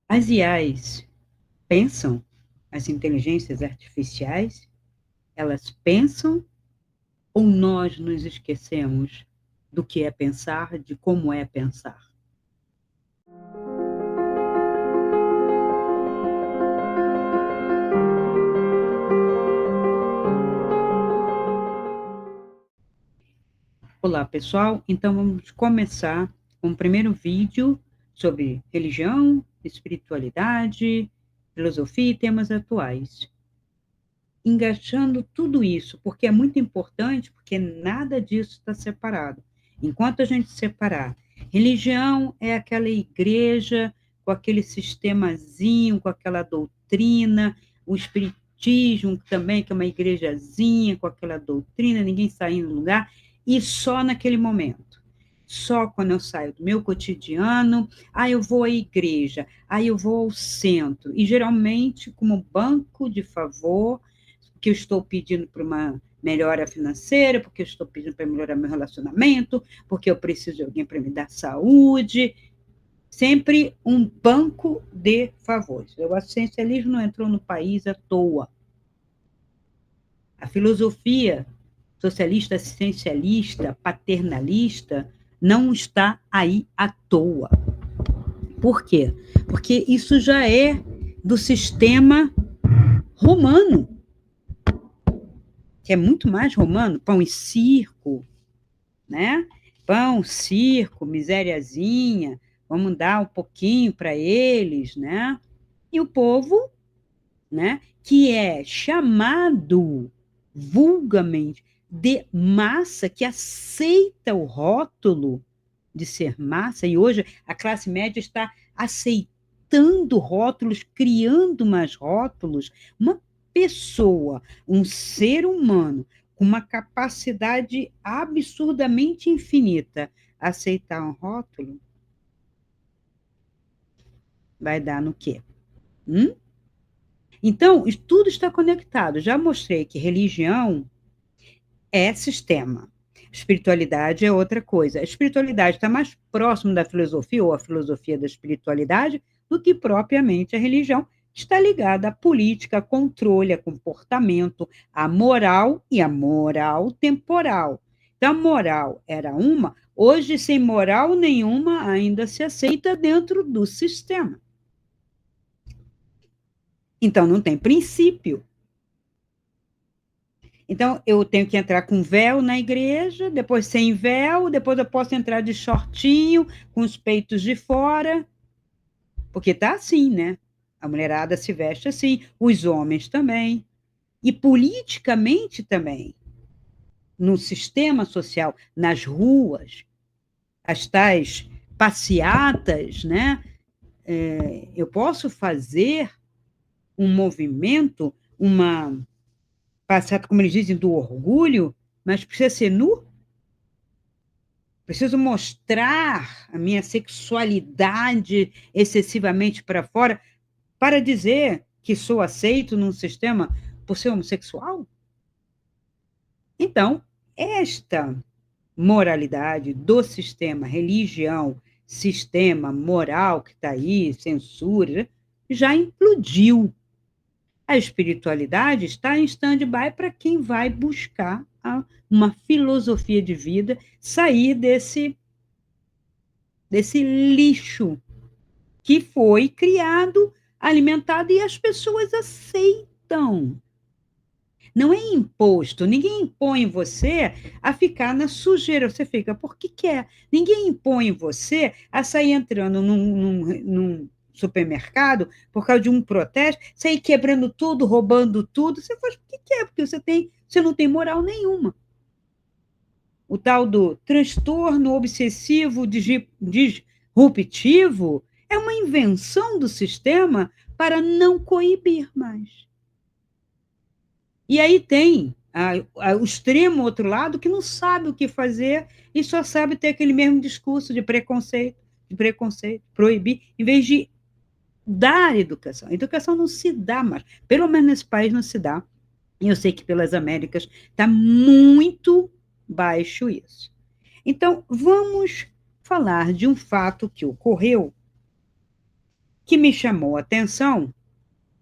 As IAs pensam, as inteligências artificiais, elas pensam ou nós nos esquecemos do que é pensar, de como é pensar? Olá, pessoal. Então vamos começar com o primeiro vídeo sobre religião, espiritualidade, filosofia e temas atuais. Engaixando tudo isso, porque é muito importante, porque nada disso está separado. Enquanto a gente separar, religião é aquela igreja com aquele sistemazinho, com aquela doutrina, o espiritismo também, que é uma igrejazinha com aquela doutrina, ninguém saindo do lugar, e só naquele momento. Só quando eu saio do meu cotidiano, eu vou à igreja, eu vou ao centro, e geralmente como banco de favor, que eu estou pedindo para uma melhora financeira, porque eu estou pedindo para melhorar meu relacionamento, porque eu preciso de alguém para me dar saúde. Sempre um banco de favores. O assistencialismo não entrou no país à toa. A filosofia socialista, assistencialista, paternalista, não está aí à toa. Por quê? Porque isso já é do sistema romano, que é muito mais romano, pão e circo, né? Pão, circo, misériazinha, vamos dar um pouquinho para eles, né? E o povo, né, que é chamado vulgarmente de massa, que aceita o rótulo de ser massa, e hoje a classe média está aceitando rótulos, criando mais rótulos. Uma pessoa, um ser humano, com uma capacidade absurdamente infinita, aceitar um rótulo, vai dar no quê? Hum? Então, tudo está conectado. Já mostrei que religião é sistema. Espiritualidade é outra coisa. A espiritualidade está mais próximo da filosofia, ou a filosofia da espiritualidade, do que propriamente a religião. Está ligada à política, a controle, a comportamento, à moral e à moral temporal. Então, a moral era uma, hoje, sem moral nenhuma, ainda se aceita dentro do sistema. Então, não tem princípio. Então, eu tenho que entrar com véu na igreja, depois sem véu, depois eu posso entrar de shortinho, com os peitos de fora, porque tá assim, né? A mulherada se veste assim, os homens também. E politicamente também, no sistema social, nas ruas, as tais passeatas, né? Eu posso fazer um movimento, uma passeata, como eles dizem, do orgulho, mas precisa ser nu? Preciso mostrar a minha sexualidade excessivamente para fora para dizer que sou aceito num sistema por ser homossexual? Então, esta moralidade do sistema, religião, sistema moral que está aí, censura, já implodiu. A espiritualidade está em stand-by para quem vai buscar uma filosofia de vida, sair desse lixo que foi criado, alimentado e as pessoas aceitam. Não é imposto, ninguém impõe você a ficar na sujeira, você fica porque quer. Ninguém impõe você a sair entrando num supermercado por causa de um protesto, sair quebrando tudo, roubando tudo, você faz porque quer, porque você não tem moral nenhuma. O tal do transtorno obsessivo disruptivo é uma invenção do sistema para não coibir mais. E aí tem o extremo outro lado que não sabe o que fazer e só sabe ter aquele mesmo discurso de preconceito, proibir, em vez de dar educação. A educação não se dá mais, pelo menos nesse país não se dá. E eu sei que pelas Américas está muito baixo isso. Então, vamos falar de um fato que ocorreu que me chamou a atenção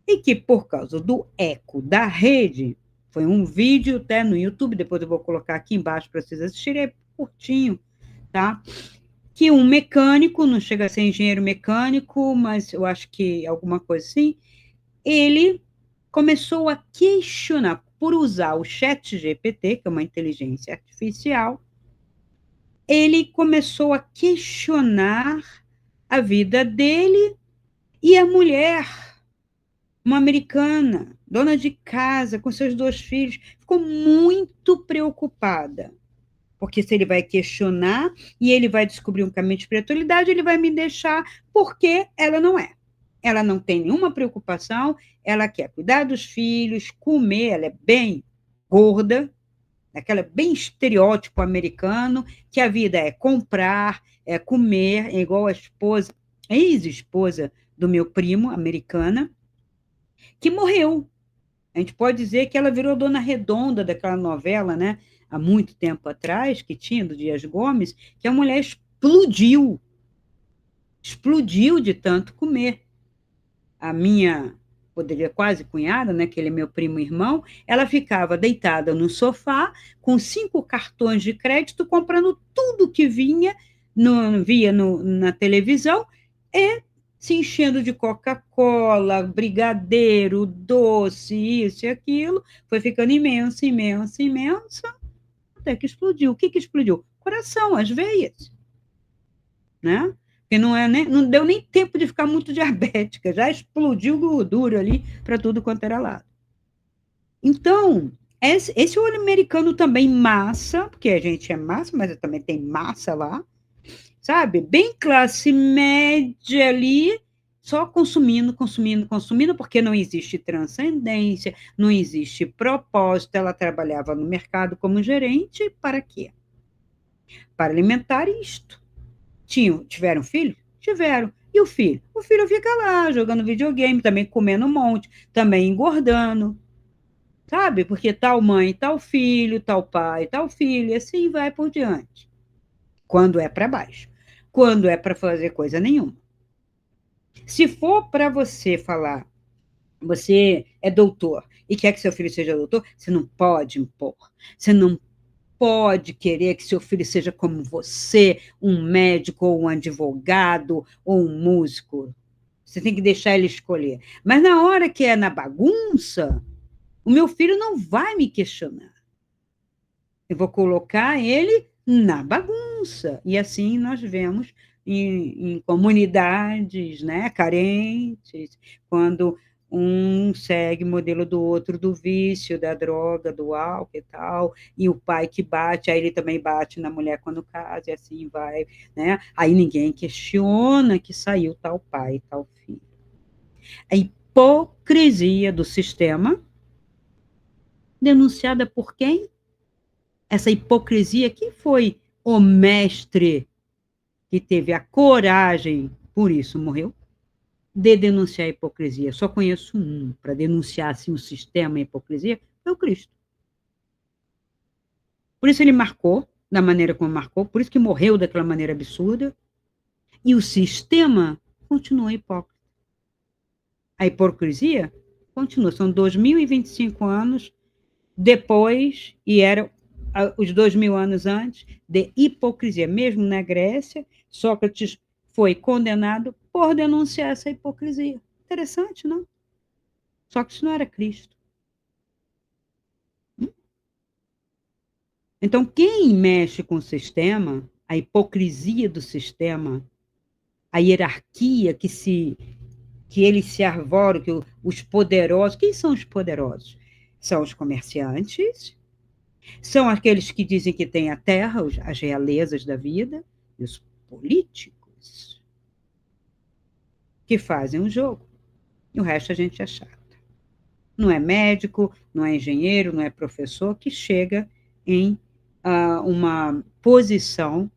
e que, por causa do eco da rede, foi um vídeo até no YouTube, depois eu vou colocar aqui embaixo para vocês assistirem, é curtinho, tá? Que um mecânico, não chega a ser engenheiro mecânico, mas eu acho que alguma coisa assim, ele começou a questionar, por usar o chat GPT, que é uma inteligência artificial, ele começou a questionar a vida dele e a mulher, uma americana, dona de casa, com seus 2 filhos, ficou muito preocupada. Porque se ele vai questionar e ele vai descobrir um caminho de espiritualidade, ele vai me deixar porque ela não é. Ela não tem nenhuma preocupação, ela quer cuidar dos filhos, comer, ela é bem gorda, aquela bem estereótipo americano, que a vida é comprar, é comer, é igual a esposa, ex-esposa do meu primo, americana, que morreu. A gente pode dizer que ela virou Dona Redonda daquela novela, né? Há muito tempo atrás, que tinha, do Dias Gomes, que a mulher explodiu de tanto comer. A minha, poderia quase cunhada, né, que ele é meu primo irmão, ela ficava deitada no sofá, com 5 cartões de crédito, comprando tudo que via na televisão, e se enchendo de Coca-Cola, brigadeiro, doce, isso e aquilo, foi ficando imensa, imensa, imensa, até que explodiu. O que que explodiu? Coração, as veias, né? Porque não deu nem tempo de ficar muito diabética, já explodiu gordura ali para tudo quanto era lado. Então, esse olho americano também massa, porque a gente é massa, mas também tem massa lá, sabe? Bem classe média ali, só consumindo, consumindo, consumindo, porque não existe transcendência, não existe propósito. Ela trabalhava no mercado como gerente, para quê? Para alimentar isto. Tiveram filho? Tiveram. E o filho? O filho fica lá, jogando videogame, também comendo um monte, também engordando, sabe? Porque tal mãe, tal filho, tal pai, tal filho, e assim vai por diante. Quando é para baixo. Quando é para fazer coisa nenhuma. Se for para você falar, você é doutor e quer que seu filho seja doutor, você não pode impor. Você não pode querer que seu filho seja como você, um médico ou um advogado ou um músico. Você tem que deixar ele escolher. Mas na hora que é na bagunça, o meu filho não vai me questionar. Eu vou colocar ele na bagunça. E assim nós vemos em comunidades, né, carentes, quando um segue o modelo do outro, do vício, da droga, do álcool e tal, e o pai que bate, aí ele também bate na mulher quando casa, e assim vai, né? Aí ninguém questiona que saiu tal pai, tal filho. A hipocrisia do sistema, denunciada por quem? Essa hipocrisia, quem foi o mestre que teve a coragem, por isso morreu, de denunciar a hipocrisia? Só conheço um para denunciar assim, o sistema e a hipocrisia, foi o Cristo. Por isso ele marcou da maneira como marcou, por isso que morreu daquela maneira absurda, e o sistema continua hipócrita. A hipocrisia continua, são 2025 anos depois, e era os 2000 anos antes, de hipocrisia. Mesmo na Grécia, Sócrates foi condenado por denunciar essa hipocrisia. Interessante, não? Sócrates não era Cristo. Então, quem mexe com o sistema, a hipocrisia do sistema, a hierarquia que eles se arvoram, que os poderosos, quem são os poderosos? São os comerciantes, são aqueles que dizem que têm a terra, as realezas da vida, e os políticos, que fazem o jogo. E o resto a gente é chato. Não é médico, não é engenheiro, não é professor que chega em uma posição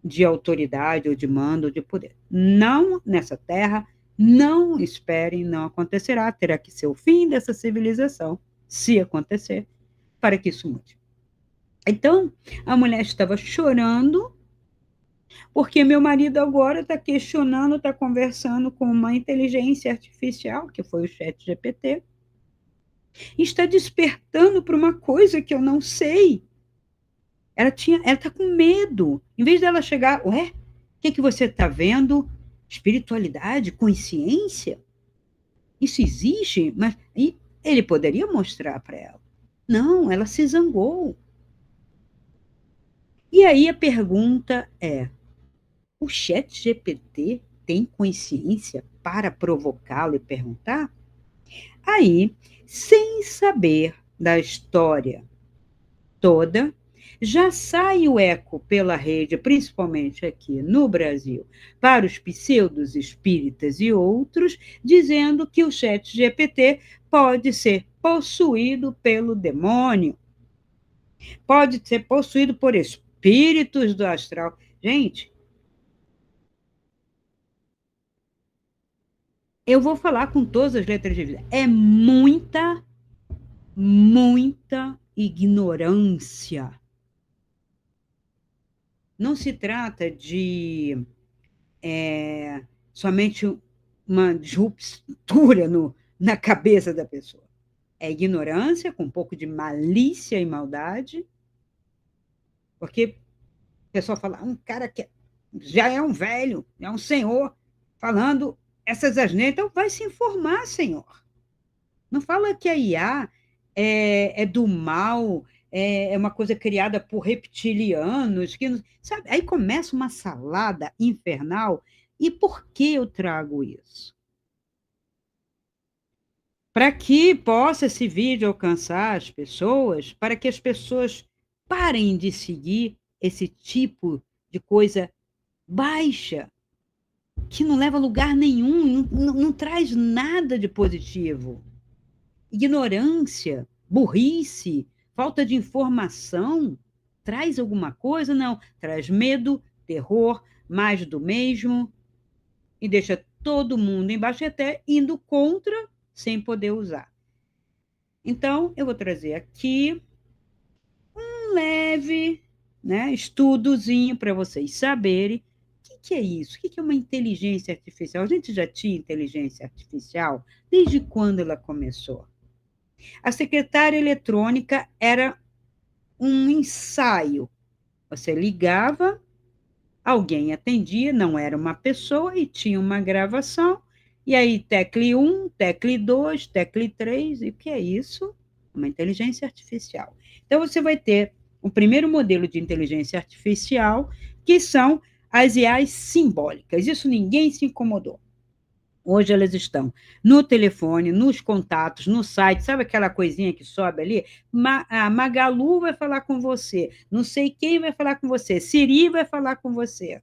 de autoridade, ou de mando, ou de poder. Não nessa terra, não esperem, não acontecerá. Terá que ser o fim dessa civilização, se acontecer, para que isso mude. Então, a mulher estava chorando Porque meu marido agora está questionando, está conversando com uma inteligência artificial, que foi o chat GPT, e está despertando para uma coisa que eu não sei. Ela está com medo. Em vez dela chegar, ué, o que você está vendo? Espiritualidade, consciência? Isso existe? Mas e ele poderia mostrar para ela. Não, ela se zangou. E aí a pergunta é: o chat GPT tem consciência para provocá-lo e perguntar? Aí, sem saber da história toda, já sai o eco pela rede, principalmente aqui no Brasil, para os pseudos espíritas e outros, dizendo que o chat GPT pode ser possuído pelo demônio, pode ser possuído por espíritos do astral. Gente, eu vou falar com todas as letras de vida. É muita, muita ignorância. Não se trata de somente uma ruptura na cabeça da pessoa. É ignorância com um pouco de malícia e maldade, porque o pessoal fala, um cara que já é um velho, é um senhor, falando essas asneiras, então vai se informar, senhor. Não fala que a IA é do mal, é uma coisa criada por reptilianos, que sabe? Aí começa uma salada infernal. E por que eu trago isso? Para que possa esse vídeo alcançar as pessoas, para que as pessoas parem de seguir esse tipo de coisa baixa, que não leva a lugar nenhum, não traz nada de positivo. Ignorância, burrice, falta de informação, traz alguma coisa? Não, traz medo, terror, mais do mesmo, e deixa todo mundo embaixo e até indo contra sem poder usar. Então, eu vou trazer aqui um leve, né, estudozinho para vocês saberem o que é isso, o que é uma inteligência artificial. A gente já tinha inteligência artificial desde quando ela começou? A secretária eletrônica era um ensaio. Você ligava, alguém atendia, não era uma pessoa, e tinha uma gravação, e aí tecle 1, tecle 2, tecle 3, e o que é isso? Uma inteligência artificial. Então, você vai ter o primeiro modelo de inteligência artificial, que são as IAs simbólicas. Isso ninguém se incomodou. Hoje elas estão no telefone, nos contatos, no site, sabe aquela coisinha que sobe ali? A Magalu vai falar com você, não sei quem vai falar com você, Siri vai falar com você.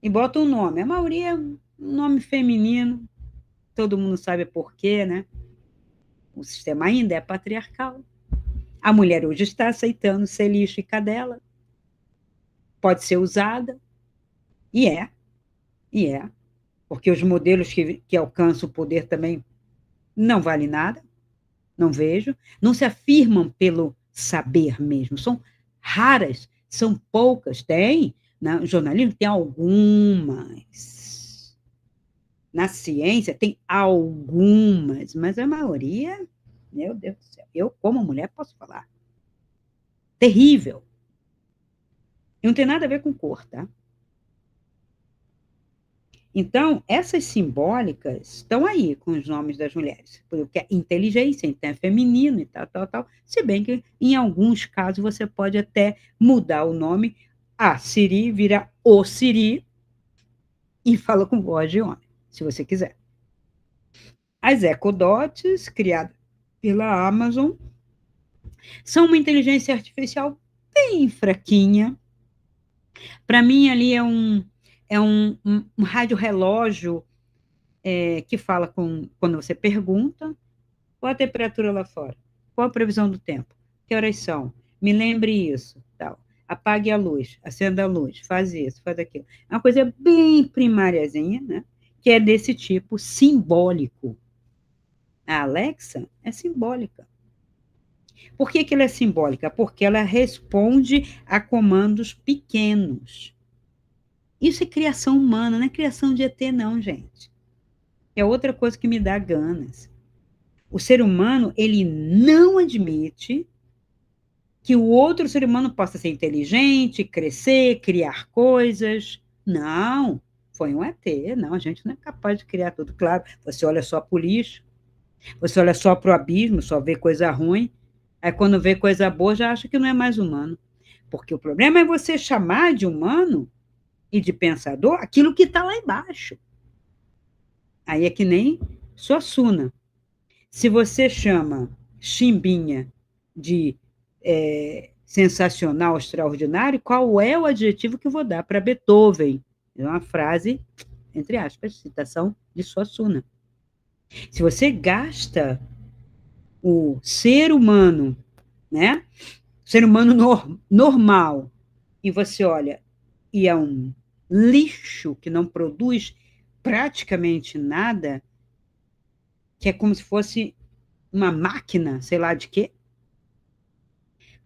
E bota um nome. A maioria é um nome feminino, todo mundo sabe por quê, né? O sistema ainda é patriarcal. A mulher hoje está aceitando ser lixo e cadela, pode ser usada, e é, e é, porque os modelos que alcançam o poder também não valem nada. Não vejo, não se afirmam pelo saber mesmo, são raras, são poucas, tem, no jornalismo tem algumas, na ciência tem algumas, mas a maioria, meu Deus do céu, eu como mulher posso falar, terrível, e não tem nada a ver com cor, tá? Então, essas simbólicas estão aí com os nomes das mulheres, porque é inteligência, então é feminino e tal, tal, tal. Se bem que, em alguns casos, você pode até mudar o nome. A Siri vira o Siri e fala com voz de homem, se você quiser. As Echo Dots, criadas pela Amazon, são uma inteligência artificial bem fraquinha. Para mim, ali é um rádio relógio que fala quando você pergunta qual a temperatura lá fora, qual a previsão do tempo, que horas são, me lembre isso, tal. Apague a luz, acenda a luz, faz isso, faz aquilo. É uma coisa bem primáriazinha, né? Que é desse tipo simbólico. A Alexa é simbólica. Por que que ela é simbólica? Porque ela responde a comandos pequenos. Isso é criação humana, não é criação de ET não, gente. É outra coisa que me dá ganas. O ser humano, ele não admite que o outro ser humano possa ser inteligente, crescer, criar coisas. Não, foi um ET. Não, a gente não é capaz de criar tudo. Claro, você olha só para o lixo, você olha só para o abismo, só vê coisa ruim. Aí quando vê coisa boa, já acha que não é mais humano. Porque o problema é você chamar de humano e de pensador aquilo que está lá embaixo. Aí é que nem Suassuna. Se você chama Chimbinha de sensacional, extraordinário, qual é o adjetivo que eu vou dar para Beethoven? É uma frase, entre aspas, citação de Suassuna. Se você gasta o ser humano, né? Ser humano normal, e você olha, e é um lixo que não produz praticamente nada, que é como se fosse uma máquina, sei lá de quê.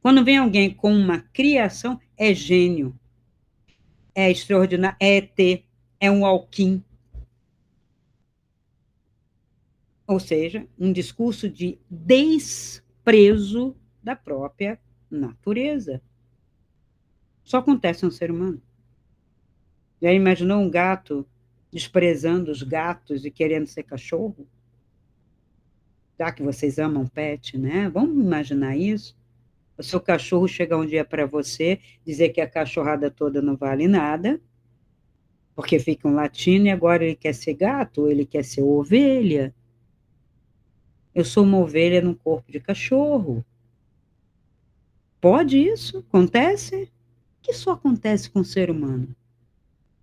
Quando vem alguém com uma criação, é gênio, é extraordinário, é ET, é um Alquim. Ou seja, um discurso de desprezo da própria natureza. Só acontece no ser humano. Já imaginou um gato desprezando os gatos e querendo ser cachorro? Já que vocês amam pet, né? Vamos imaginar isso? O seu cachorro chegar um dia para você, dizer que a cachorrada toda não vale nada, porque ficam latindo e agora ele quer ser gato, ou ele quer ser ovelha. Eu sou uma ovelha num corpo de cachorro. Pode isso? Acontece? Que só acontece com o ser humano.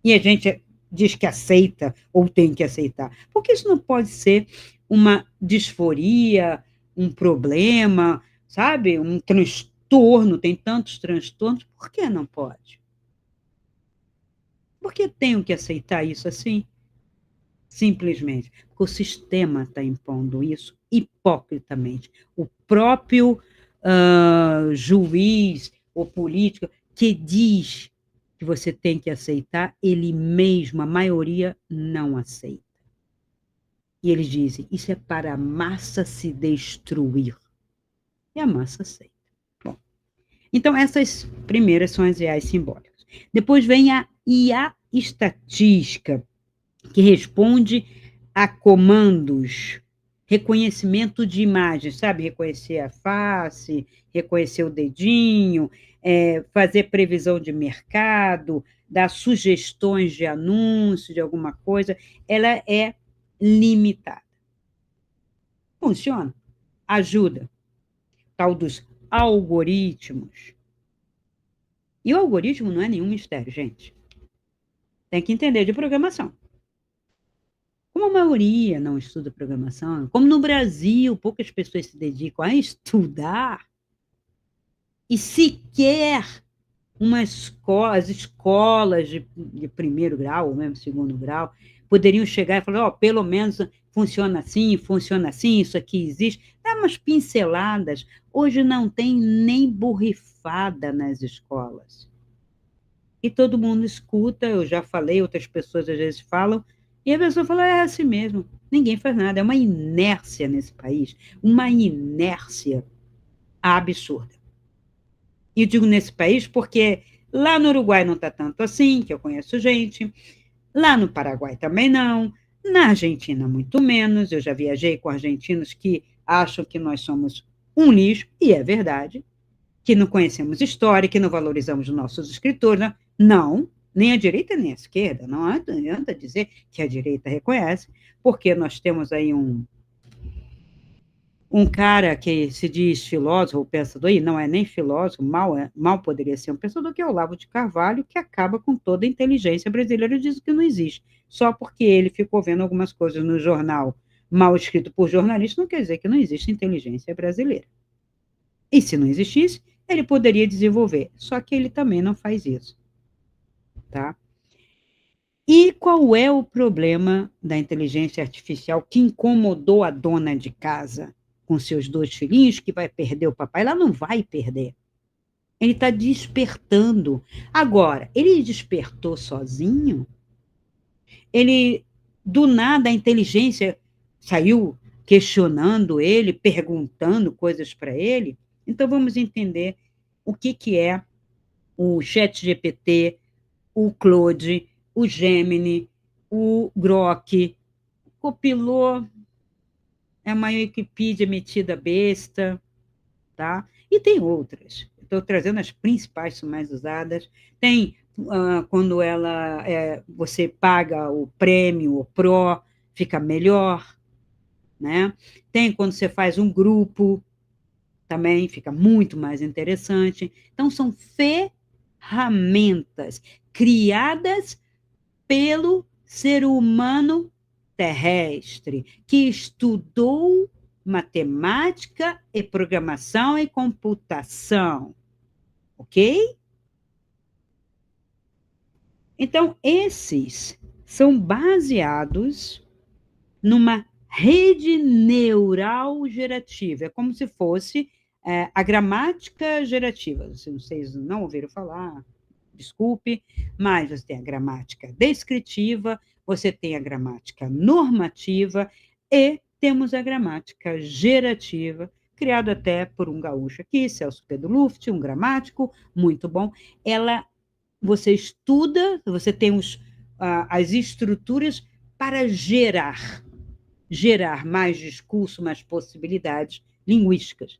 E a gente diz que aceita ou tem que aceitar. Porque isso não pode ser uma disforia, um problema, sabe? Um transtorno, tem tantos transtornos. Por que não pode? Por que tenho que aceitar isso assim? Simplesmente porque o sistema está impondo isso hipocritamente. O próprio juiz ou político que diz que você tem que aceitar, ele mesmo, a maioria, não aceita. E eles dizem, isso é para a massa se destruir. E a massa aceita. Bom, então essas primeiras são as reais simbólicas. Depois vem a IA estatística, que responde a comandos, reconhecimento de imagens, sabe? Reconhecer a face, reconhecer o dedinho, fazer previsão de mercado, dar sugestões de anúncio, de alguma coisa, ela é limitada. Funciona, ajuda. Tal dos algoritmos. E o algoritmo não é nenhum mistério, gente. Tem que entender de programação. Como a maioria não estuda programação, como no Brasil poucas pessoas se dedicam a estudar, e sequer uma escola, as escolas de primeiro grau, ou mesmo segundo grau, poderiam chegar e falar, ó, pelo menos funciona assim, isso aqui existe, dá umas pinceladas. Hoje não tem nem borrifada nas escolas. E todo mundo escuta, eu já falei, outras pessoas às vezes falam, e a pessoa fala, é assim mesmo, ninguém faz nada, é uma inércia nesse país, uma inércia absurda. E eu digo nesse país porque lá no Uruguai não está tanto assim, que eu conheço gente, lá no Paraguai também não, na Argentina muito menos, eu já viajei com argentinos que acham que nós somos um lixo, e é verdade, que não conhecemos história, que não valorizamos nossos escritores. Né? Não, nem a direita nem a esquerda. Não adianta dizer que a direita reconhece, porque nós temos aí um cara que se diz filósofo ou pensador, e não é nem filósofo, mal poderia ser um pensador, que é o Olavo de Carvalho, que acaba com toda a inteligência brasileira e diz que não existe. Só porque ele ficou vendo algumas coisas no jornal mal escrito por jornalista, não quer dizer que não existe inteligência brasileira. E se não existisse, ele poderia desenvolver. Só que ele também não faz isso, tá? E qual é o problema da inteligência artificial que incomodou a dona de casa? com seus 2 filhinhos, que vai perder o papai. Ela não vai perder. Ele está despertando. Agora, ele despertou sozinho? Ele, do nada, a inteligência saiu questionando ele, perguntando coisas para ele? Então, vamos entender o que, que é o ChatGPT, o Claude, o Gemini, o Grok, o Copilot, é uma Wikipedia metida besta, tá? E tem outras. Estou trazendo as principais, são mais usadas. Tem quando você paga o prêmio, o Pro, fica melhor, né? Tem quando você faz um grupo, também fica muito mais interessante. Então, são ferramentas criadas pelo ser humano terrestre, que estudou matemática e programação e computação, ok? Então, esses são baseados numa rede neural gerativa. É como se fosse a gramática gerativa. Se vocês não ouviram falar, desculpe, mas você tem a gramática descritiva, você tem a gramática normativa e temos a gramática gerativa, criada até por um gaúcho aqui, Celso Pedro Luft, um gramático muito bom. Você estuda, você tem as estruturas para gerar mais discurso, mais possibilidades linguísticas.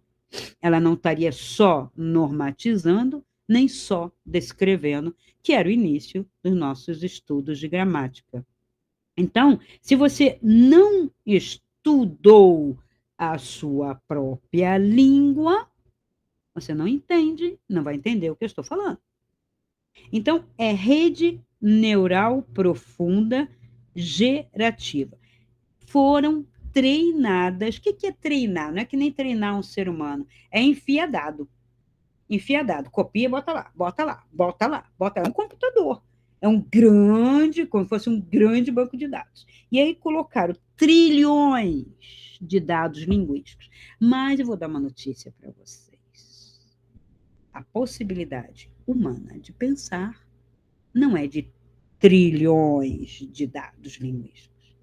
Ela não estaria só normatizando, nem só descrevendo, que era o início dos nossos estudos de gramática. Então, se você não estudou a sua própria língua, você não entende, não vai entender o que eu estou falando. Então, é rede neural profunda gerativa. Foram treinadas. O que é treinar? Não é que nem treinar um ser humano, é enfiadado. Enfiadado. Copia, bota lá, bota lá, bota lá, bota lá. É um computador. É um grande, como se fosse um grande banco de dados. E aí colocaram trilhões de dados linguísticos. Mas eu vou dar uma notícia para vocês. A possibilidade humana de pensar não é de trilhões de dados linguísticos.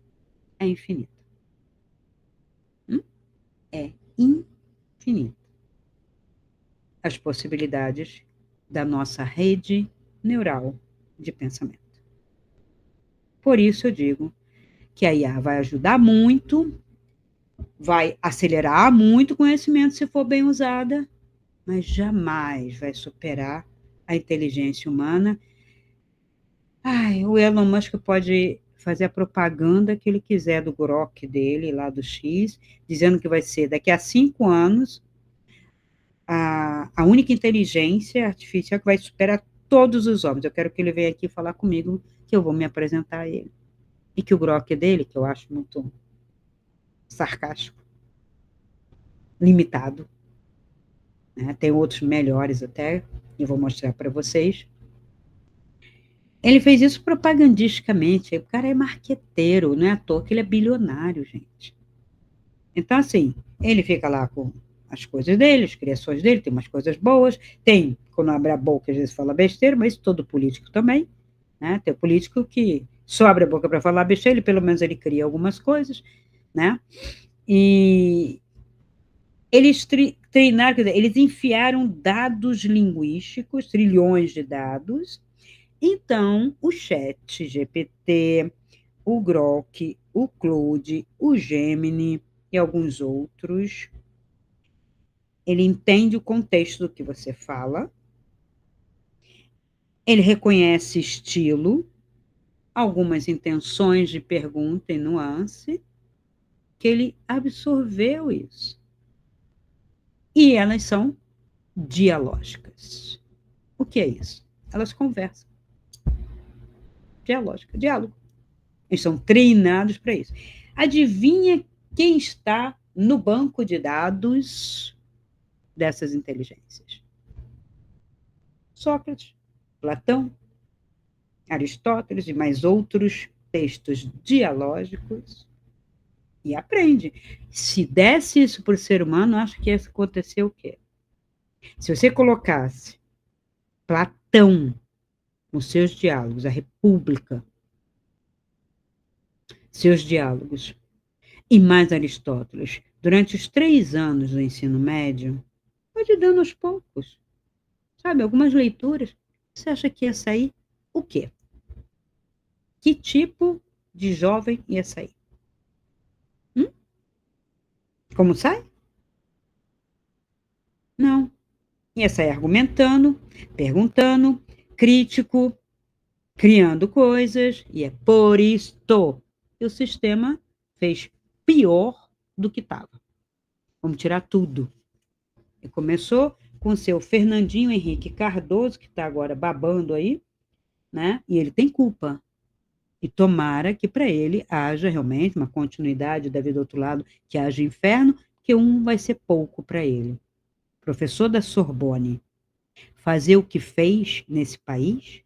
É infinita. É infinita. As possibilidades da nossa rede neural de pensamento. Por isso eu digo que a IA vai ajudar muito, vai acelerar muito o conhecimento se for bem usada, mas jamais vai superar a inteligência humana. Ai, o Elon Musk pode fazer a propaganda que ele quiser do Grok dele, lá do X, dizendo que vai ser daqui a 5 anos a única inteligência artificial que vai superar todos os homens. Eu quero que ele venha aqui falar comigo, que eu vou me apresentar a ele. E que o Grok dele, que eu acho muito sarcástico, limitado, né? Tem outros melhores até, eu vou mostrar para vocês. Ele fez isso propagandisticamente, o cara é marqueteiro, não é à toa que ele é bilionário, gente. Então, assim, ele fica lá com as coisas dele, as criações dele, tem umas coisas boas, tem, quando abre a boca, às vezes fala besteira, mas todo político também, né? Tem político que só abre a boca para falar besteira, ele, pelo menos ele cria algumas coisas, né? E eles treinaram, quer dizer, eles enfiaram dados linguísticos, trilhões de dados, então o chat GPT, o Grok, o Claude, o Gemini e alguns outros, ele entende o contexto do que você fala, ele reconhece estilo, algumas intenções de pergunta e nuance, que ele absorveu isso. E elas são dialógicas. O que é isso? Elas conversam. Dialógica, diálogo. Eles são treinados para isso. Adivinha quem está no banco de dados dessas inteligências? Sócrates, Platão, Aristóteles e mais outros textos dialógicos e aprende. Se desse isso para o ser humano, acho que ia acontecer o quê? Se você colocasse Platão nos seus diálogos, a República, seus diálogos, e mais Aristóteles, durante os 3 anos do ensino médio, pode ir dando aos poucos, sabe? Algumas leituras. Você acha que ia sair o quê? Que tipo de jovem ia sair? Hum? Como sai? Não. Ia sair argumentando, perguntando, crítico, criando coisas, e é por isto que o sistema fez pior do que estava. Vamos tirar tudo. E começou com o seu Fernandinho Henrique Cardoso, que está agora babando aí, né? E ele tem culpa. E tomara que para ele haja realmente uma continuidade da vida do outro lado, que haja inferno, que um vai ser pouco para ele. Professor da Sorbonne, fazer o que fez nesse país,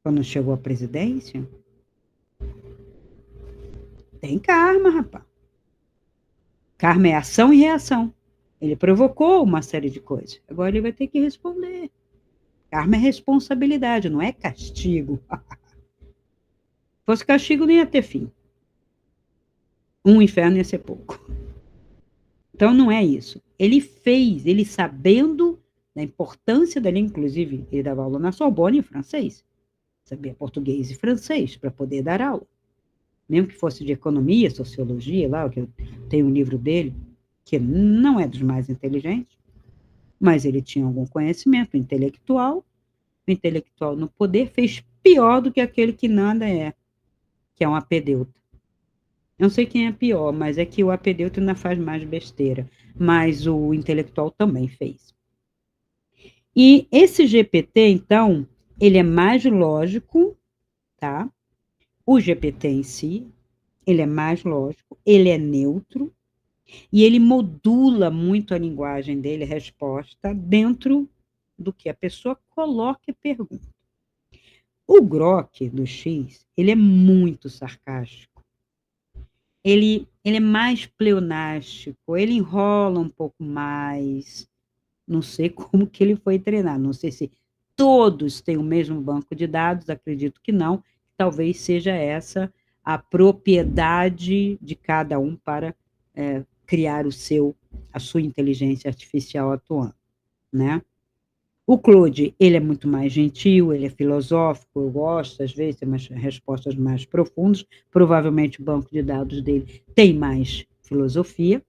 quando chegou à presidência, tem karma, rapaz. Karma é ação e reação. Ele provocou uma série de coisas. Agora ele vai ter que responder. Karma é responsabilidade, não é castigo. Se fosse castigo, não ia ter fim. Um inferno ia ser pouco. Então não é isso. Ele fez, ele sabendo da importância da língua, inclusive ele dava aula na Sorbonne em francês. Sabia português e francês para poder dar aula. Mesmo que fosse de economia, sociologia, lá, que eu tenho um livro dele, que não é dos mais inteligentes, mas ele tinha algum conhecimento intelectual. O intelectual no poder fez pior do que aquele que nada é, que é um apedeuta. Eu não sei quem é pior, mas é que o apedeuta ainda faz mais besteira, mas o intelectual também fez. E esse GPT, então, ele é mais lógico, tá? O GPT em si, ele é mais lógico, ele é neutro, e ele modula muito a linguagem dele, a resposta, dentro do que a pessoa coloca e pergunta. O Grok do X, ele é muito sarcástico. Ele é mais pleonástico, ele enrola um pouco mais. Não sei como que ele foi treinado, não sei se todos têm o mesmo banco de dados, acredito que não. Talvez seja essa a propriedade de cada um para criar a sua inteligência artificial atuando, né? O Claude, ele é muito mais gentil, ele é filosófico, eu gosto, às vezes, tem umas respostas mais profundas, provavelmente o banco de dados dele tem mais filosofia,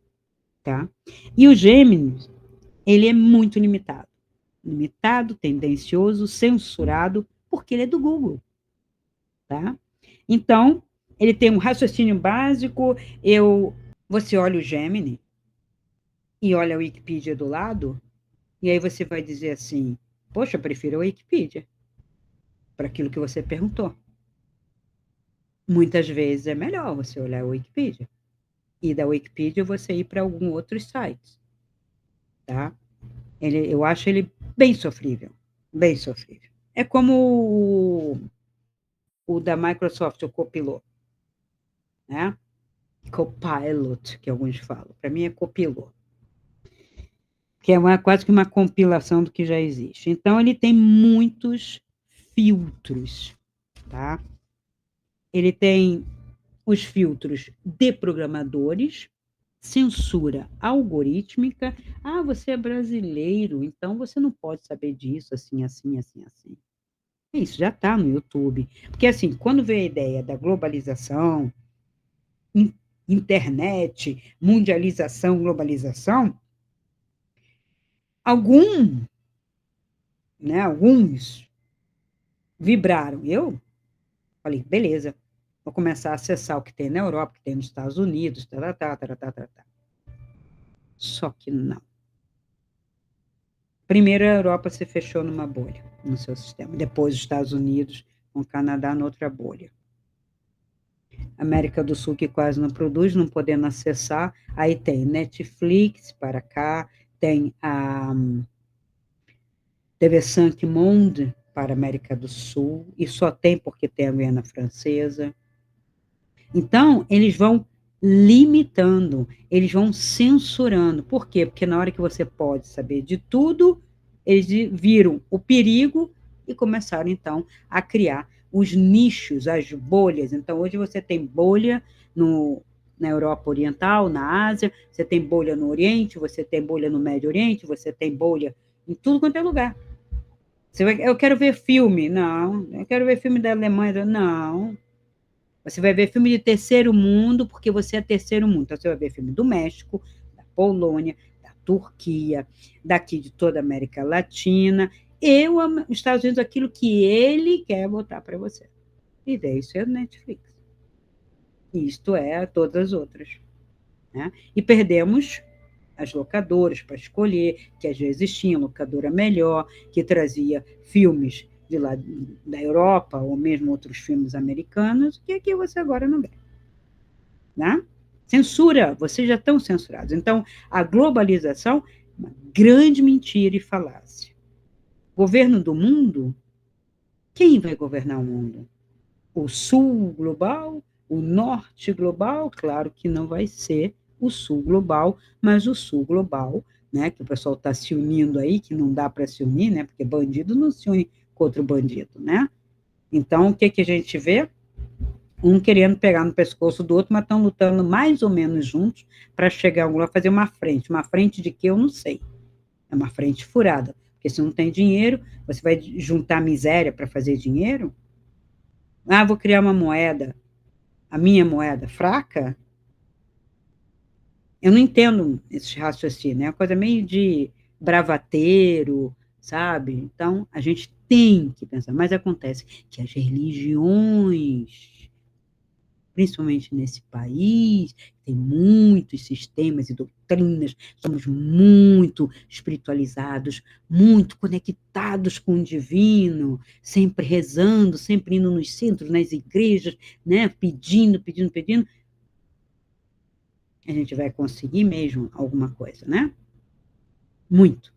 tá? E o Gemini, ele é muito limitado. Limitado, tendencioso, censurado, porque ele é do Google, tá? Então, ele tem um raciocínio básico, você olha o Gemini e olha a Wikipedia do lado, e aí você vai dizer assim, poxa, eu prefiro a Wikipedia para aquilo que você perguntou. Muitas vezes é melhor você olhar a Wikipedia. E da Wikipedia você ir para algum outro site, tá? Eu acho ele bem sofrível, bem sofrível. É como o da Microsoft, o Copilot, né? Copilot, que alguns falam. Para mim é Copilot, que é quase que uma compilação do que já existe. Então, ele tem muitos filtros, tá? Ele tem os filtros de programadores, censura algorítmica. Ah, você é brasileiro, então você não pode saber disso, assim, assim, assim, assim. Isso já está no YouTube. Porque, assim, quando veio a ideia da globalização, internet, mundialização, globalização, alguns vibraram. Eu falei, beleza, vou começar a acessar o que tem na Europa, o que tem nos Estados Unidos, tá, tá, tá, tá, tá, tá. Só que não. Primeiro a Europa se fechou numa bolha, no seu sistema. Depois os Estados Unidos, com o Canadá noutra bolha. América do Sul, que quase não produz, não podendo acessar. Aí tem Netflix para cá, tem a TV 5 Monde para a América do Sul, e só tem porque tem a Guiana Francesa. Então, eles vão limitando, eles vão censurando. Por quê? Porque na hora que você pode saber de tudo, eles viram o perigo e começaram, então, a criar os nichos, as bolhas. Então, hoje você tem bolha no, na Europa Oriental, na Ásia, você tem bolha no Oriente, você tem bolha no Médio Oriente, você tem bolha em tudo quanto é lugar. Eu quero ver filme, não. Eu quero ver filme da Alemanha, não. Você vai ver filme de terceiro mundo, porque você é terceiro mundo. Então, você vai ver filme do México, da Polônia, da Turquia, daqui de toda a América Latina, e os Estados Unidos, aquilo que ele quer botar para você. E daí isso é Netflix. Isto é todas as outras. Né? E perdemos as locadoras para escolher, que às vezes tinha locadora melhor, que trazia filmes de lá da Europa, ou mesmo outros filmes americanos, que aqui você agora não vê. Né? Censura, vocês já estão censurados. Então, a globalização, uma grande mentira e falácia. Governo do mundo? Quem vai governar o mundo? O sul global? O norte global? Claro que não vai ser o sul global, mas o sul global, né, que o pessoal está se unindo aí, que não dá para se unir, né, porque bandido não se une contra o bandido, né? Então, o que, que a gente vê? Um querendo pegar no pescoço do outro, mas estão lutando mais ou menos juntos para chegar a um lugar, fazer uma frente. Uma frente de que eu não sei. É uma frente furada. Porque se não tem dinheiro, você vai juntar miséria para fazer dinheiro? Ah, vou criar uma moeda, a minha moeda fraca? Eu não entendo esse raciocínio, é uma coisa meio de bravateiro, sabe? Então, a gente tem que pensar. Mas acontece que as religiões principalmente nesse país, tem muitos sistemas e doutrinas, somos muito espiritualizados, muito conectados com o divino, sempre rezando, sempre indo nos centros, nas igrejas, né, pedindo, pedindo, pedindo. A gente vai conseguir mesmo alguma coisa, né? Muito.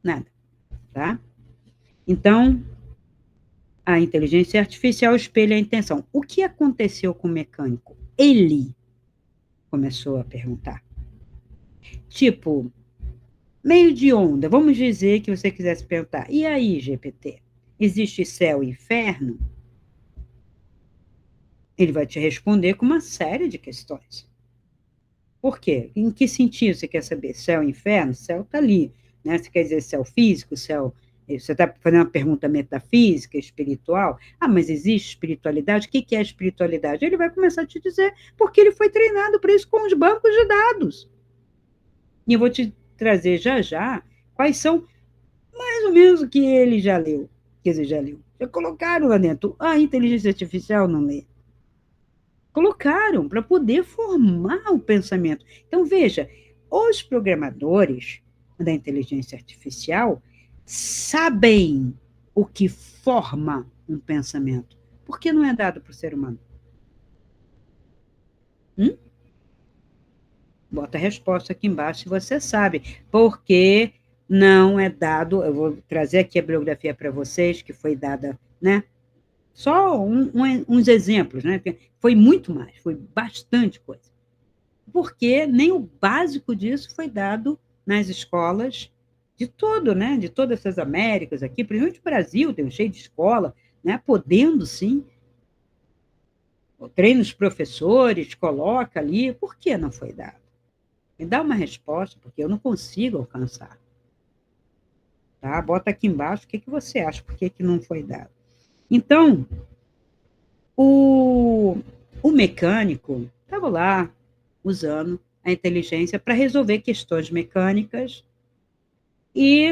Nada, tá? Então, a inteligência artificial espelha a intenção. O que aconteceu com o mecânico? Ele começou a perguntar. Tipo, meio de onda, vamos dizer que você quisesse perguntar, e aí, GPT, existe céu e inferno? Ele vai te responder com uma série de questões. Por quê? Em que sentido você quer saber? Céu e inferno? Céu está ali, né? Você quer dizer céu físico, céu... Você está fazendo uma pergunta metafísica, espiritual? Ah, mas existe espiritualidade? O que é espiritualidade? Ele vai começar a te dizer, porque ele foi treinado para isso com os bancos de dados. E eu vou te trazer já já quais são mais ou menos o que ele já leu. Quer dizer, já leu. Já colocaram lá dentro. A inteligência artificial não lê. Colocaram para poder formar o pensamento. Então, veja, os programadores da inteligência artificial sabem o que forma um pensamento. Por que não é dado para o ser humano? Hum? Bota a resposta aqui embaixo se você sabe. Porque não é dado, eu vou trazer aqui a bibliografia para vocês, que foi dada, né? Só uns exemplos, né? Foi muito mais, foi bastante coisa. Porque nem o básico disso foi dado nas escolas de todo, né? De todas essas Américas aqui, principalmente o Brasil, tem um cheio de escola, né? Podendo sim, treina os professores, coloca ali, por que não foi dado? Me dá uma resposta, porque eu não consigo alcançar. Tá? Bota aqui embaixo o que, que você acha, por que, que não foi dado. Então, o, o mecânico estava lá usando a inteligência para resolver questões mecânicas e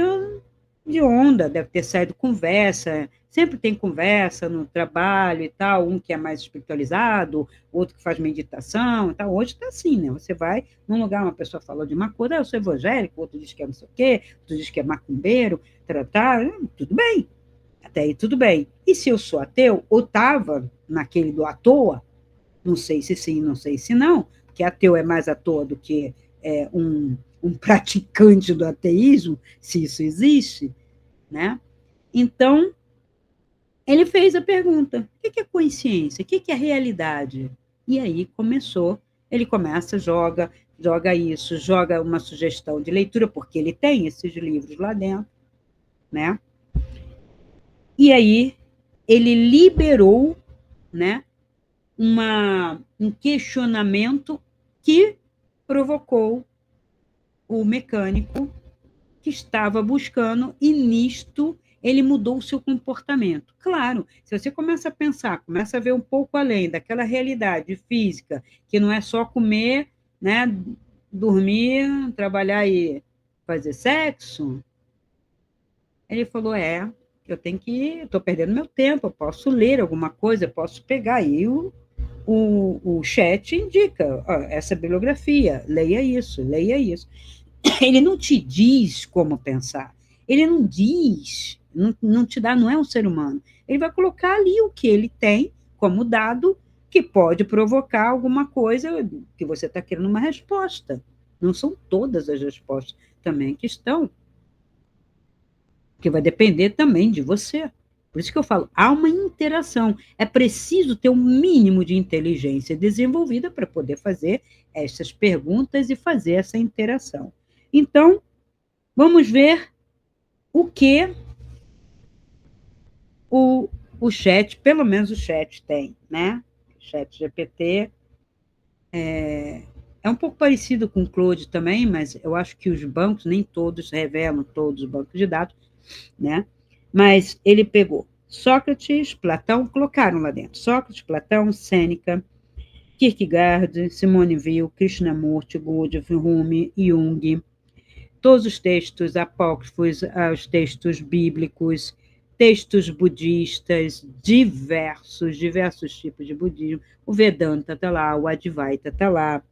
de onda, deve ter saído conversa, sempre tem conversa no trabalho e tal, um que é mais espiritualizado, outro que faz meditação e tal. Hoje está assim, né? Você vai num lugar, uma pessoa falou de uma coisa, eu sou evangélico, outro diz que é não sei o quê, outro diz que é macumbeiro, tudo bem, até aí tudo bem. E se eu sou ateu, ou estava naquele do à toa, não sei se sim, não sei se não, porque ateu é mais à toa do que um praticante do ateísmo, se isso existe, né? Então, Ele fez a pergunta: o que é consciência? O que é realidade? E aí começou. Ele começa, joga isso, joga uma sugestão de leitura, porque ele tem esses livros lá dentro, né? E aí ele liberou, né, um questionamento que provocou o mecânico que estava buscando, e nisto ele mudou o seu comportamento. Claro, se você começa a pensar, começa a ver um pouco além daquela realidade física, que não é só comer, né, dormir, trabalhar e fazer sexo, ele falou, eu tenho que, estou perdendo meu tempo, eu posso ler alguma coisa, eu posso pegar aí o chat indica, ó, essa bibliografia, leia isso, leia isso. Ele não te diz como pensar. Ele não diz, não te dá, não é um ser humano. Ele vai colocar ali o que ele tem como dado que pode provocar alguma coisa que você está querendo uma resposta. Não são todas as respostas também que estão, que vai depender também de você. Por isso que eu falo, há uma interação. É preciso ter um mínimo de inteligência desenvolvida para poder fazer essas perguntas e fazer essa interação. Então, vamos ver o que o, o chat, pelo menos o chat tem, né? O chat GPT é um pouco parecido com o Claude também, mas eu acho que os bancos, nem todos revelam todos os bancos de dados, né? Mas ele pegou Sócrates, Platão, colocaram lá dentro. Sócrates, Platão, Sêneca, Kierkegaard, Simone Weil, Krishnamurti, Gurdjieff, Rumi, Jung, todos os textos apócrifos, os textos bíblicos, textos budistas, diversos tipos de budismo. O Vedanta está lá, o Advaita está lá,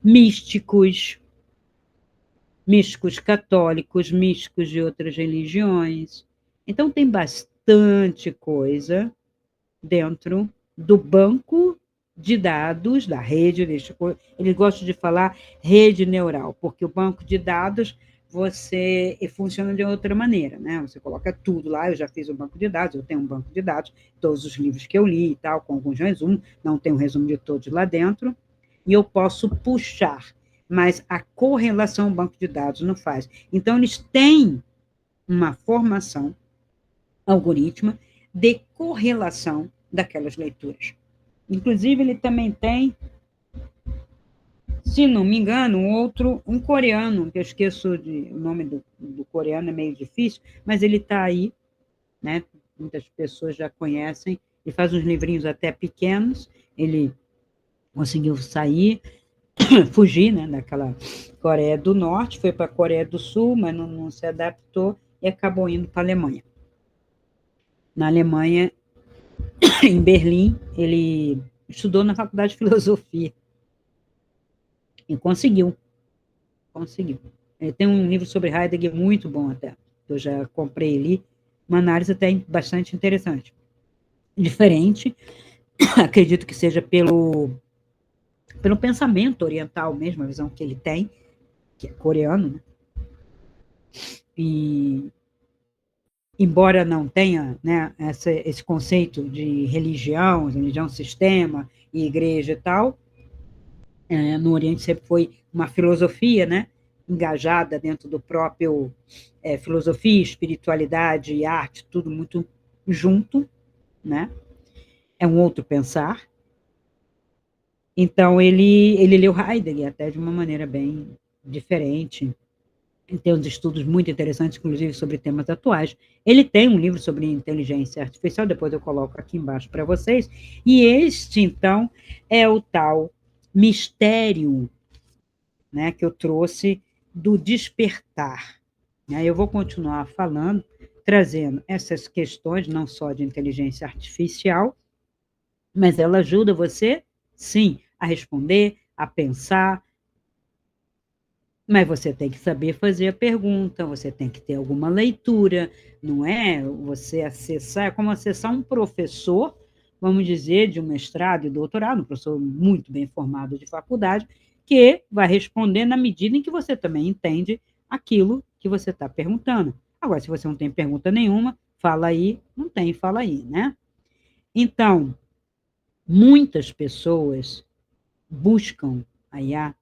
místicos, místicos católicos, místicos de outras religiões. Então, tem bastante coisa dentro do banco de dados da rede, eles gostam de falar rede neural, porque o banco de dados você funciona de outra maneira, né? Você coloca tudo lá, eu já fiz um banco de dados, eu tenho um banco de dados, todos os livros que eu li e tal, com alguns resumos, não tem um resumo de todos lá dentro, e eu posso puxar, mas a correlação o banco de dados não faz. Então, eles têm uma formação algoritmo de correlação daquelas leituras. Inclusive, ele também tem, se não me engano, um coreano, que eu esqueço o nome do coreano, é meio difícil, mas ele está aí, né? Muitas pessoas já conhecem, ele faz uns livrinhos até pequenos, ele conseguiu sair, fugir, né, daquela Coreia do Norte, foi para a Coreia do Sul, mas não se adaptou e acabou indo para a Alemanha. Na Alemanha, em Berlim, ele estudou na faculdade de filosofia e conseguiu. Ele tem um livro sobre Heidegger muito bom até, eu já comprei ali, uma análise até bastante interessante. Diferente, acredito que seja pelo pensamento oriental mesmo, a visão que ele tem, que é coreano, né? E embora não tenha, né, esse conceito de religião sistema e igreja e tal, no Oriente sempre foi uma filosofia, né, engajada dentro do próprio filosofia, espiritualidade e arte, tudo muito junto, né? É um outro pensar. Então ele leu Heidegger até de uma maneira bem diferente. Ele tem uns estudos muito interessantes, inclusive sobre temas atuais. Ele tem um livro sobre inteligência artificial, depois eu coloco aqui embaixo para vocês. E este, então, é o tal mistério, né, que eu trouxe do despertar. Eu vou continuar falando, trazendo essas questões, não só de inteligência artificial, mas ela ajuda você, sim, a responder, a pensar, mas você tem que saber fazer a pergunta, você tem que ter alguma leitura, não é você acessar, é como acessar um professor, vamos dizer, de um mestrado e doutorado, um professor muito bem formado de faculdade, que vai responder na medida em que você também entende aquilo que você está perguntando. Agora, se você não tem pergunta nenhuma, fala aí, não tem, fala aí, né? Então, muitas pessoas buscam a IA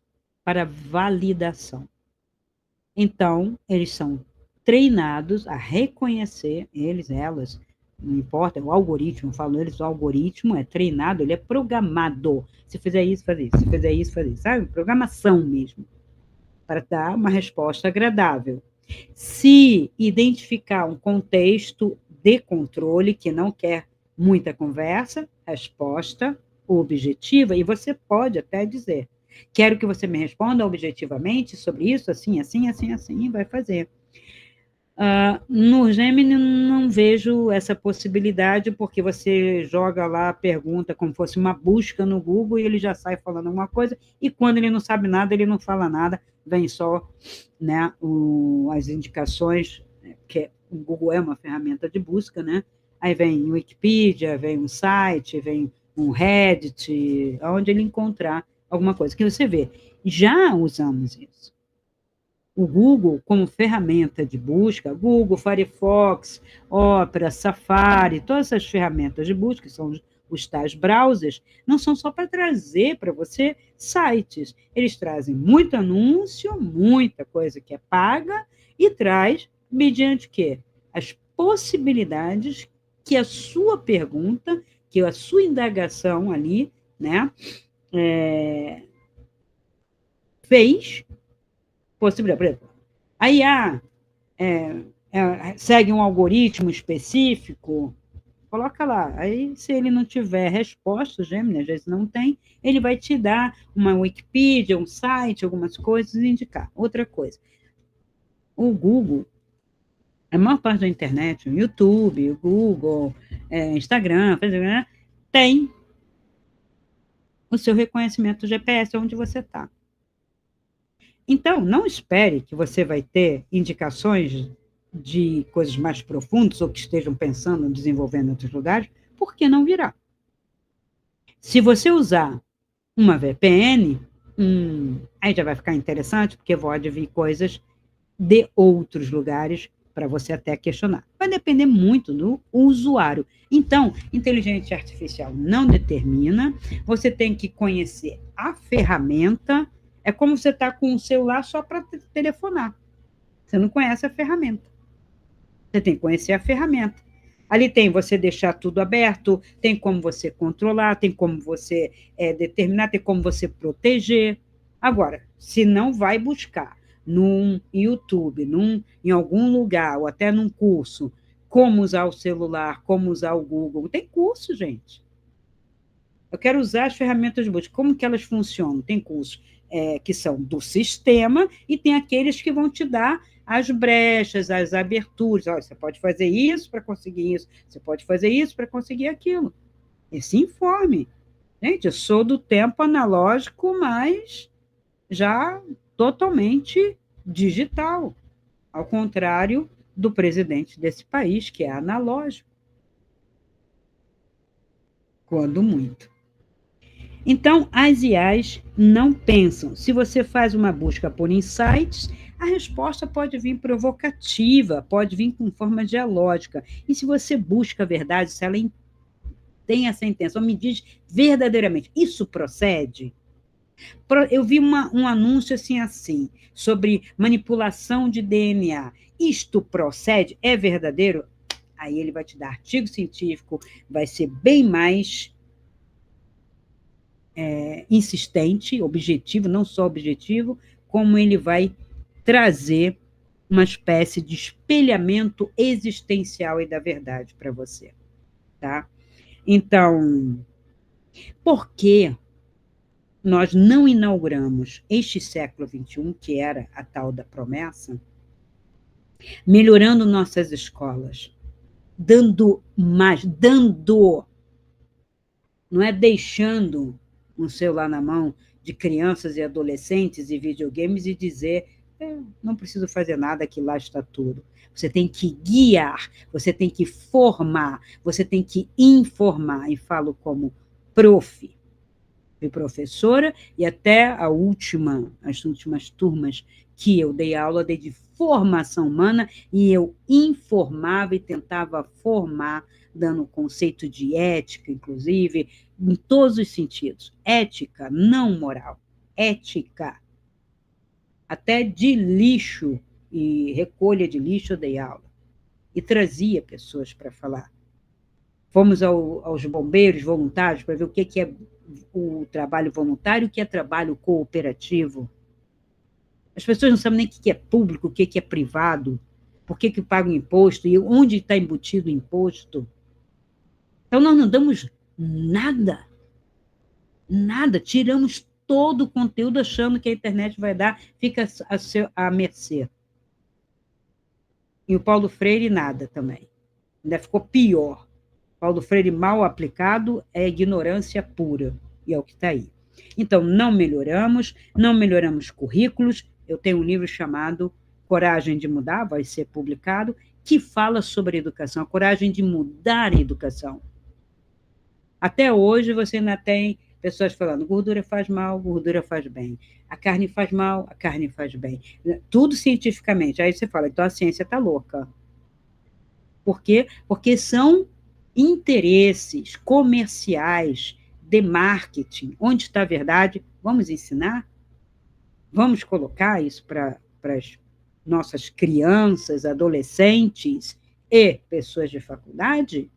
para validação. Então, eles são treinados a reconhecer, eles, elas, não importa, o algoritmo, eu falo eles, o algoritmo é treinado, ele é programado. Se fizer isso, fazer isso, se fizer isso, fazer isso, sabe? Programação mesmo, para dar uma resposta agradável. Se identificar um contexto de controle que não quer muita conversa, resposta objetiva, e você pode até dizer: quero que você me responda objetivamente sobre isso, assim, assim, assim, assim, e vai fazer. No Gemini não vejo essa possibilidade, porque você joga lá a pergunta como fosse uma busca no Google e ele já sai falando alguma coisa, e quando ele não sabe nada, ele não fala nada, vem só, né, as indicações, que o Google é uma ferramenta de busca, né? Aí vem o Wikipedia, vem um site, vem um Reddit, onde ele encontrar alguma coisa que você vê. Já usamos isso. O Google como ferramenta de busca, Google, Firefox, Opera, Safari, todas essas ferramentas de busca, que são os tais browsers, não são só para trazer para você sites. Eles trazem muito anúncio, muita coisa que é paga, e traz, mediante quê? As possibilidades que a sua pergunta, que a sua indagação ali, né, fez possibilidade. Por exemplo, a IA segue um algoritmo específico, coloca lá. Aí, se ele não tiver resposta, o Gemini às vezes não tem, ele vai te dar uma Wikipedia, um site, algumas coisas e indicar. Outra coisa, o Google, a maior parte da internet, o YouTube, o Google, Instagram, Facebook, né, tem o seu reconhecimento GPS onde você está. Então, não espere que você vai ter indicações de coisas mais profundas ou que estejam pensando em desenvolver em outros lugares, porque não virá. Se você usar uma VPN, aí já vai ficar interessante, porque pode vir coisas de outros lugares para você até questionar. Vai depender muito do usuário. Então, inteligência artificial não determina, você tem que conhecer a ferramenta. É como você está com um celular só para telefonar. Você não conhece a ferramenta. Você tem que conhecer a ferramenta. Ali tem você deixar tudo aberto, tem como você controlar, tem como você determinar, tem como você proteger. Agora, se não vai buscar num YouTube, em algum lugar, ou até num curso, como usar o celular, como usar o Google, tem curso, gente. Eu quero usar as ferramentas de busca. Como que elas funcionam? Tem cursos que são do sistema e tem aqueles que vão te dar as brechas, as aberturas. Olha, você pode fazer isso para conseguir isso, você pode fazer isso para conseguir aquilo. E se informe. Gente, eu sou do tempo analógico, mas já totalmente digital. Ao contrário do presidente desse país, que é analógico. Quando muito. Então, as IAs não pensam. Se você faz uma busca por insights, a resposta pode vir provocativa, pode vir com forma dialógica. E se você busca a verdade, se ela tem essa intenção, me diz verdadeiramente, isso procede? Eu vi um anúncio assim, sobre manipulação de DNA. Isto procede? É verdadeiro? Aí ele vai te dar artigo científico, vai ser bem mais insistente, objetivo, não só objetivo, como ele vai trazer uma espécie de espelhamento existencial e da verdade para você, tá? Então, por que nós não inauguramos este século XXI, que era a tal da promessa, melhorando nossas escolas, dando mais, não é deixando um celular na mão de crianças e adolescentes e videogames e dizer, não preciso fazer nada, que lá está tudo. Você tem que guiar, você tem que formar, você tem que informar. E falo como prof, fui professora, e até as últimas turmas que eu dei aula, dei de formação humana, e eu informava e tentava formar, dando o conceito de ética, inclusive, em todos os sentidos. Ética, não moral. Ética. Até de lixo e recolha de lixo eu dei aula. E trazia pessoas para falar. Fomos aos bombeiros voluntários para ver o que é o trabalho voluntário e o que é trabalho cooperativo. As pessoas não sabem nem o que é público, o que é privado, por que pagam imposto e onde está embutido o imposto. Então, nós não damos nada, nada, tiramos todo o conteúdo achando que a internet vai dar, fica à mercê. E o Paulo Freire, nada também. Ainda ficou pior. Paulo Freire mal aplicado é ignorância pura, e é o que está aí. Então, não melhoramos currículos. Eu tenho um livro chamado Coragem de Mudar, vai ser publicado, que fala sobre educação, a coragem de mudar a educação. Até hoje você ainda tem pessoas falando, gordura faz mal, gordura faz bem. A carne faz mal, a carne faz bem. Tudo cientificamente. Aí você fala, então a ciência está louca. Por quê? Porque são interesses comerciais de marketing. Onde está a verdade? Vamos ensinar? Vamos colocar isso para as nossas crianças, adolescentes e pessoas de faculdade?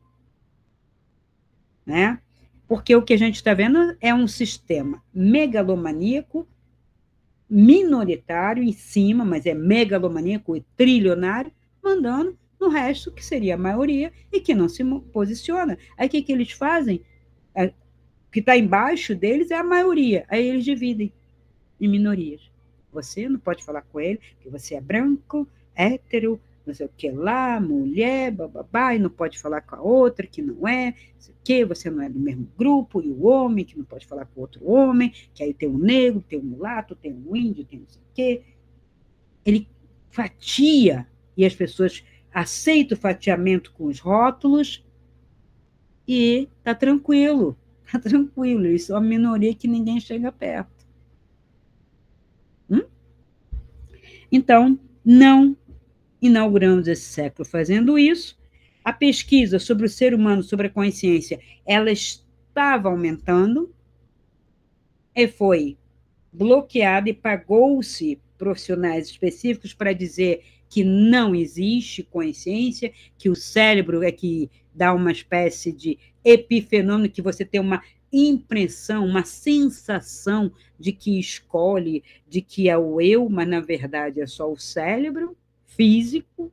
Né? Porque o que a gente está vendo é um sistema megalomaníaco, minoritário em cima, mas é megalomaníaco e trilionário, mandando no resto, que seria a maioria, e que não se posiciona. Aí o que eles fazem? O que está embaixo deles é a maioria. Aí eles dividem em minorias. Você não pode falar com ele, porque você é branco, hétero, não sei o que lá, mulher, bababá, e não pode falar com a outra, que não é, não sei o que, você não é do mesmo grupo, e o homem, que não pode falar com outro homem, que aí tem um negro, tem um mulato, tem um índio, tem não sei o que. Ele fatia, e as pessoas aceitam o fatiamento com os rótulos, e tá tranquilo, isso é uma minoria que ninguém chega perto. Então, não inauguramos esse século fazendo isso. A pesquisa sobre o ser humano, sobre a consciência, ela estava aumentando e foi bloqueada e pagou-se profissionais específicos para dizer que não existe consciência, que o cérebro é que dá uma espécie de epifenômeno, que você tem uma impressão, uma sensação de que escolhe, de que é o eu, mas na verdade é só o cérebro físico.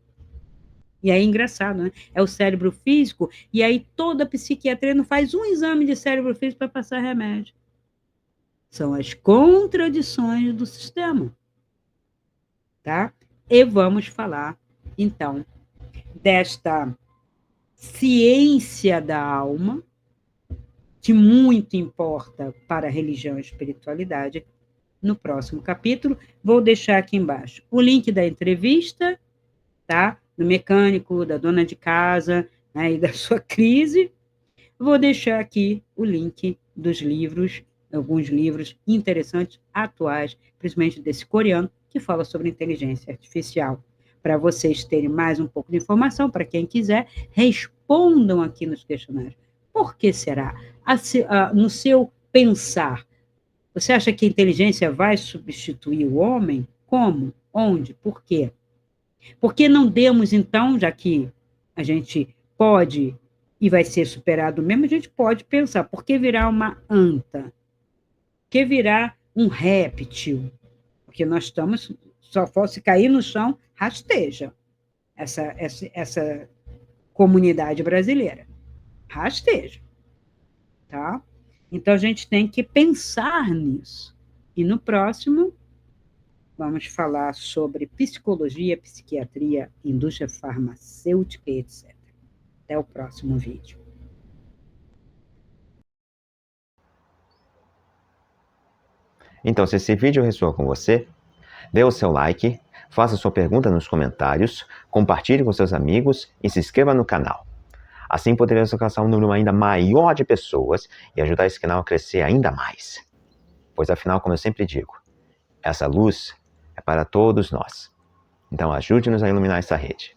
E aí é engraçado, né? É o cérebro físico, e aí toda a psiquiatria não faz um exame de cérebro físico para passar remédio. São as contradições do sistema. Tá? E vamos falar, então, desta ciência da alma, que muito importa para a religião e a espiritualidade, no próximo capítulo. Vou deixar aqui embaixo o link da entrevista, tá? Do mecânico, da dona de casa, né, e da sua crise. Vou deixar aqui o link dos livros, alguns livros interessantes, atuais, principalmente desse coreano, que fala sobre inteligência artificial. Para vocês terem mais um pouco de informação, para quem quiser, respondam aqui nos questionários. Por que será? No seu pensar, você acha que a inteligência vai substituir o homem? Como? Onde? Por quê? Por que não demos, então, já que a gente pode e vai ser superado mesmo, a gente pode pensar, por que virar uma anta? Por que virar um réptil? Porque nós estamos, só fosse cair no chão, rasteja essa comunidade brasileira. Rasteja. Tá? Então, a gente tem que pensar nisso. E no próximo, vamos falar sobre psicologia, psiquiatria, indústria farmacêutica, etc. Até o próximo vídeo. Então, se esse vídeo ressoou com você, dê o seu like, faça sua pergunta nos comentários, compartilhe com seus amigos e se inscreva no canal. Assim poderemos alcançar um número ainda maior de pessoas e ajudar esse canal a crescer ainda mais. Pois afinal, como eu sempre digo, essa luz é para todos nós. Então ajude-nos a iluminar essa rede.